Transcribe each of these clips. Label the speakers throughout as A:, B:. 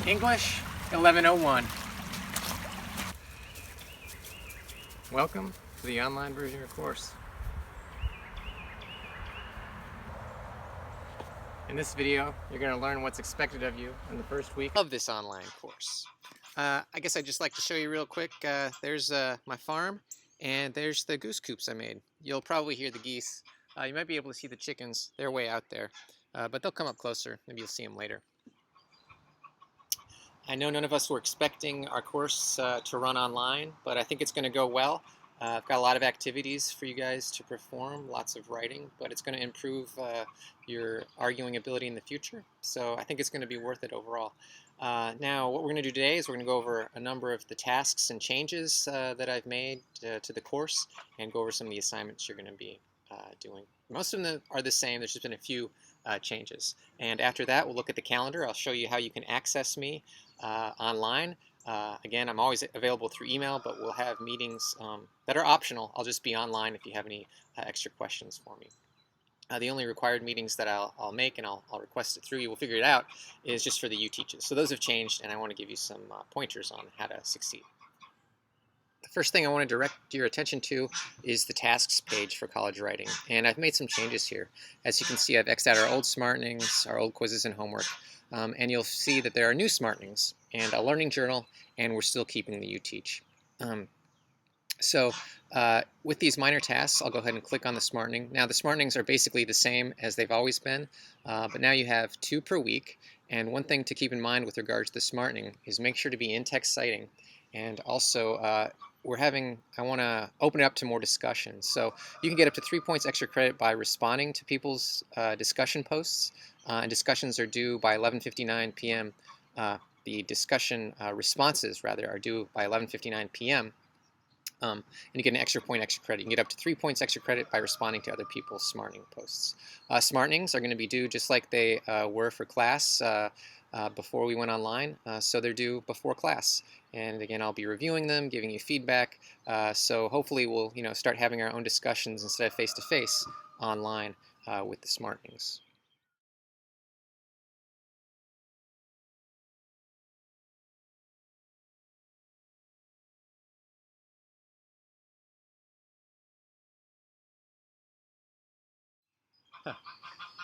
A: English 1101. Welcome to the online version of your course. In this video, you're going to learn what's expected of you in the first week of this online course. I guess I'd just like to show you real quick. There's my farm, and there's the goose coops I made. You'll probably hear the geese. You might be able to see the chickens. They're way out there, but they'll come up closer. Maybe you'll see them later. I know none of us were expecting our course to run online, but I think it's going to go well. I've got a lot of activities for you guys to perform, lots of writing, but it's going to improve your arguing ability in the future. So I think it's going to be worth it overall. Now, what we're going to do today is we're going to go over a number of the tasks and changes that I've made to the course and go over some of the assignments you're going to be doing. Most of them are the same. There's just been a few changes. And after that, we'll look at the calendar. I'll show you how you can access me online. Again, I'm always available through email, but we'll have meetings that are optional. I'll just be online if you have any extra questions for me. The only required meetings that I'll make, and I'll request it through you, we'll figure it out, is just for the UTeaches. So those have changed, and I want to give you some pointers on how to succeed. The first thing I want to direct your attention to is the tasks page for college writing, and I've made some changes here. As you can see, I've X'd out our old SmartNings, our old quizzes and homework, and you'll see that there are new SmartNings and a learning journal, and we're still keeping the UTeach. With these minor tasks, I'll go ahead and click on the SmartNing. Now, the SmartNings are basically the same as they've always been, but now you have 2 per week, and one thing to keep in mind with regards to the SmartNing is make sure to be in-text citing, and also I want to open it up to more discussion. So you can get up to 3 points extra credit by responding to people's discussion posts, and discussions are due by 11:59 p.m. The discussion responses, rather, are due by 11:59 p.m. And you get an extra point extra credit. You can get up to 3 points extra credit by responding to other people's SmartNing posts. SmartNings are going to be due just like they were for class before we went online, so they're due before class. And again, I'll be reviewing them, giving you feedback. So hopefully we'll start having our own discussions instead of face-to-face online with the SmartNings.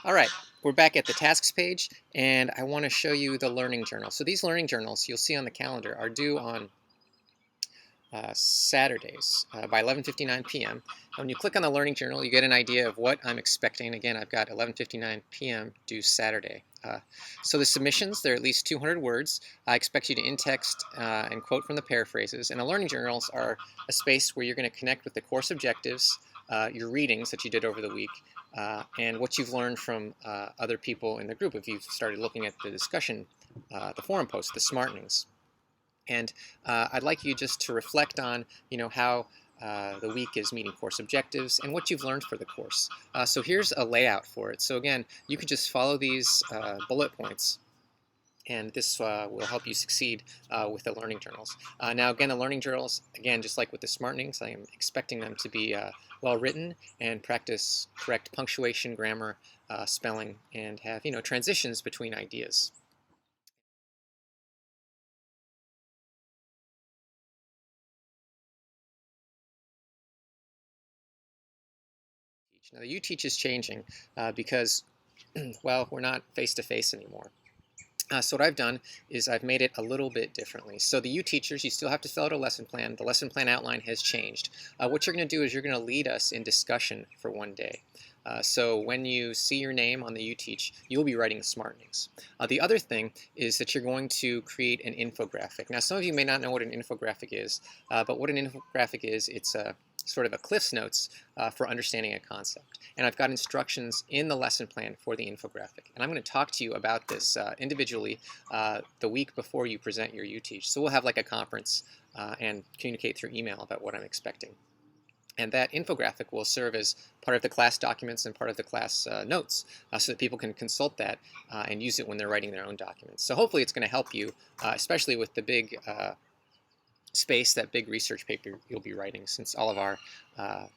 A: All right, we're back at the tasks page, and I want to show you the learning journal. So these learning journals you'll see on the calendar are due on Saturdays by 11:59 p.m. And when you click on the learning journal, you get an idea of what I'm expecting. Again, I've got 11:59 p.m. due Saturday. So the submissions, they're at least 200 words. I expect you to in-text and quote from the paraphrases. And the learning journals are a space where you're going to connect with the course objectives, your readings that you did over the week, and what you've learned from other people in the group if you've started looking at the discussion, the forum posts, the SmartNings. And I'd like you just to reflect on, how the week is meeting course objectives and what you've learned for the course. So here's a layout for it. So again, you could just follow these bullet points, and this will help you succeed with the learning journals. Now again, the learning journals, again, just like with the SmartNings, I am expecting them to be well written and practice correct punctuation, grammar, spelling, and have transitions between ideas. Now the UTeach is changing because, well, we're not face-to-face anymore. So what I've done is I've made it a little bit differently. So the UTeachers, you still have to fill out a lesson plan. The lesson plan outline has changed. What you're going to do is you're going to lead us in discussion for one day. So when you see your name on the UTeach, you'll be writing the SmartNings. The other thing is that you're going to create an infographic. Now, some of you may not know what an infographic is, but what an infographic is, it's a sort of a Cliff's Notes for understanding a concept. And I've got instructions in the lesson plan for the infographic. And I'm going to talk to you about this individually the week before you present your UTeach. So we'll have like a conference and communicate through email about what I'm expecting. And that infographic will serve as part of the class documents and part of the class notes so that people can consult that and use it when they're writing their own documents. So hopefully it's going to help you, especially with the big space, that big research paper you'll be writing, since all of our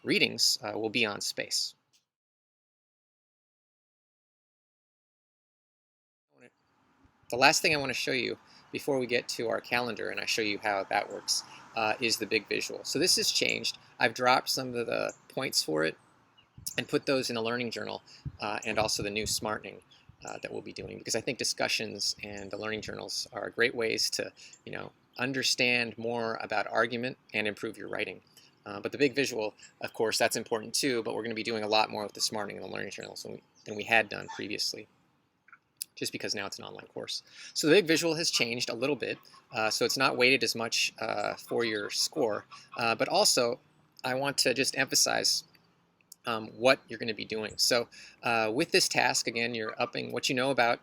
A: readings will be on space. The last thing I want to show you before we get to our calendar and I show you how that works, is the big visual. So this has changed. I've dropped some of the points for it and put those in a learning journal, and also the new smartening that we'll be doing, because I think discussions and the learning journals are great ways to, understand more about argument and improve your writing. But the big visual, of course, that's important too, but we're going to be doing a lot more with the smartening in the learning journals than we had done previously, just because now it's an online course. So the big visual has changed a little bit, so it's not weighted as much for your score, but also I want to just emphasize what you're going to be doing. So with this task, again, you're upping what you know about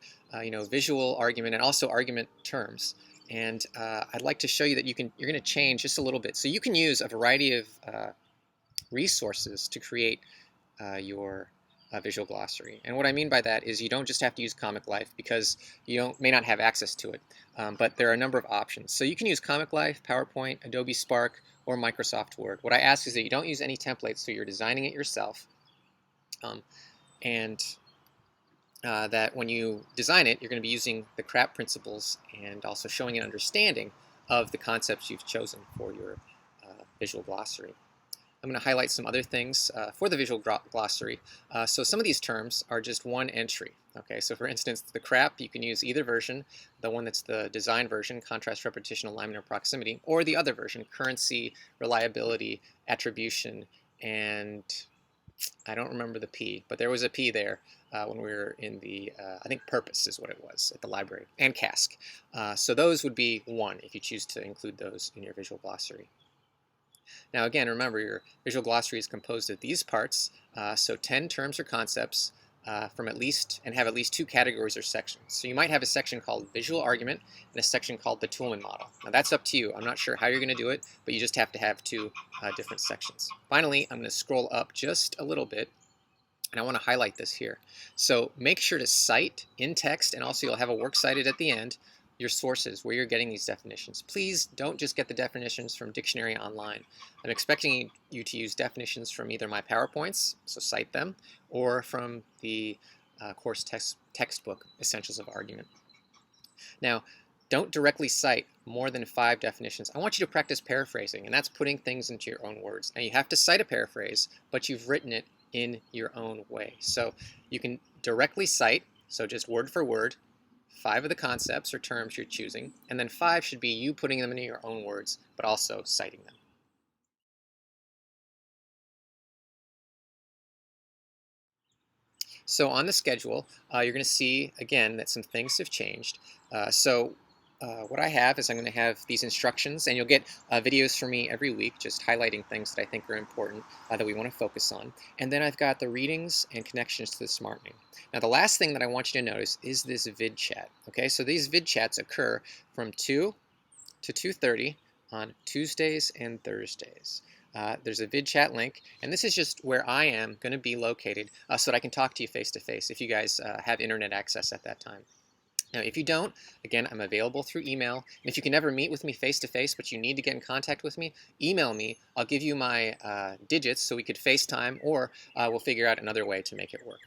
A: visual argument and also argument terms. And I'd like to show you that you're going to change just a little bit. So you can use a variety of resources to create your visual glossary. And what I mean by that is you don't just have to use Comic Life, because you may not have access to it. But there are a number of options. So you can use Comic Life, PowerPoint, Adobe Spark, or Microsoft Word. What I ask is that you don't use any templates, so you're designing it yourself. That when you design it, you're going to be using the CRAP principles and also showing an understanding of the concepts you've chosen for your visual glossary. I'm going to highlight some other things for the visual glossary. So some of these terms are just one entry. Okay, so for instance, the CRAP, you can use either version, the one that's the design version, contrast, repetition, alignment, or proximity, or the other version, currency, reliability, attribution, and I don't remember the P, but there was a P there when we were in the, I think purpose is what it was at the library, and CASC. So those would be one if you choose to include those in your visual glossary. Now again, remember your visual glossary is composed of these parts, so 10 terms or concepts from at least, and have at least 2 categories or sections. So you might have a section called visual argument and a section called the Toulmin model. Now that's up to you. I'm not sure how you're going to do it, but you just have to have 2 different sections. Finally, I'm going to scroll up just a little bit, and I want to highlight this here. So make sure to cite in text, and also you'll have a works cited at the end, your sources, where you're getting these definitions. Please don't just get the definitions from Dictionary Online. I'm expecting you to use definitions from either my PowerPoints, so cite them, or from the course textbook, Essentials of Argument. Now, don't directly cite more than 5 definitions. I want you to practice paraphrasing, and that's putting things into your own words. Now, you have to cite a paraphrase, but you've written it in your own way. So you can directly cite, so just word for word, 5 of the concepts or terms you're choosing, and then 5 should be you putting them into your own words, but also citing them. So on the schedule, you're going to see, again, that some things have changed. What I have is I'm going to have these instructions, and you'll get videos from me every week just highlighting things that I think are important that we want to focus on. And then I've got the readings and connections to the smartening. Now the last thing that I want you to notice is this vid chat. Okay, so these vid chats occur from 2 to 2:30 on Tuesdays and Thursdays. There's a vid chat link, and this is just where I am going to be located so that I can talk to you face to face if you guys have internet access at that time. Now, if you don't, again, I'm available through email. And if you can never meet with me face-to-face, but you need to get in contact with me, email me. I'll give you my digits so we could FaceTime, or we'll figure out another way to make it work.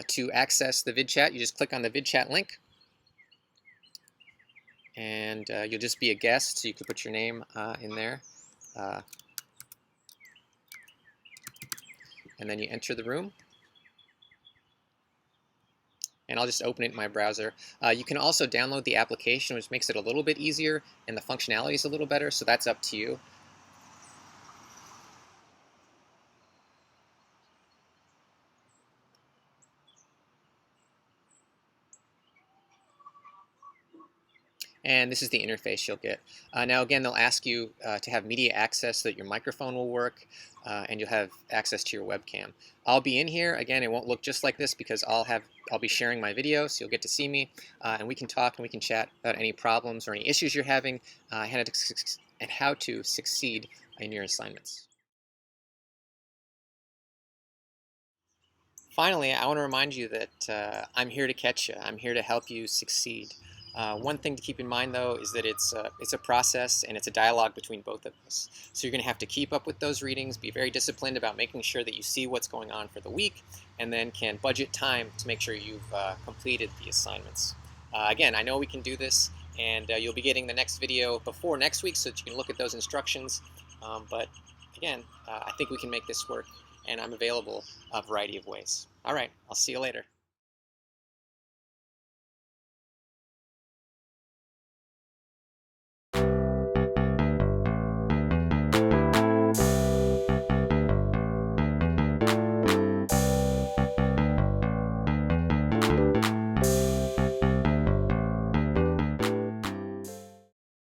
A: To access the vid chat, you just click on the vid chat link, and you'll just be a guest, so you can put your name in there. And then you enter the room. And I'll just open it in my browser. You can also download the application, which makes it a little bit easier, and the functionality is a little better, so that's up to you. And this is the interface you'll get. Now again, they'll ask you to have media access so that your microphone will work, and you'll have access to your webcam. I'll be in here. Again, it won't look just like this because I'll be sharing my video, so you'll get to see me, and we can talk and we can chat about any problems or any issues you're having, and how to succeed in your assignments. Finally, I want to remind you that I'm here to catch you. I'm here to help you succeed. One thing to keep in mind, though, is that it's a process and it's a dialogue between both of us. So you're going to have to keep up with those readings, be very disciplined about making sure that you see what's going on for the week, and then can budget time to make sure you've completed the assignments. Again, I know we can do this, and you'll be getting the next video before next week so that you can look at those instructions. But again, I think we can make this work, and I'm available a variety of ways. All right, I'll see you later.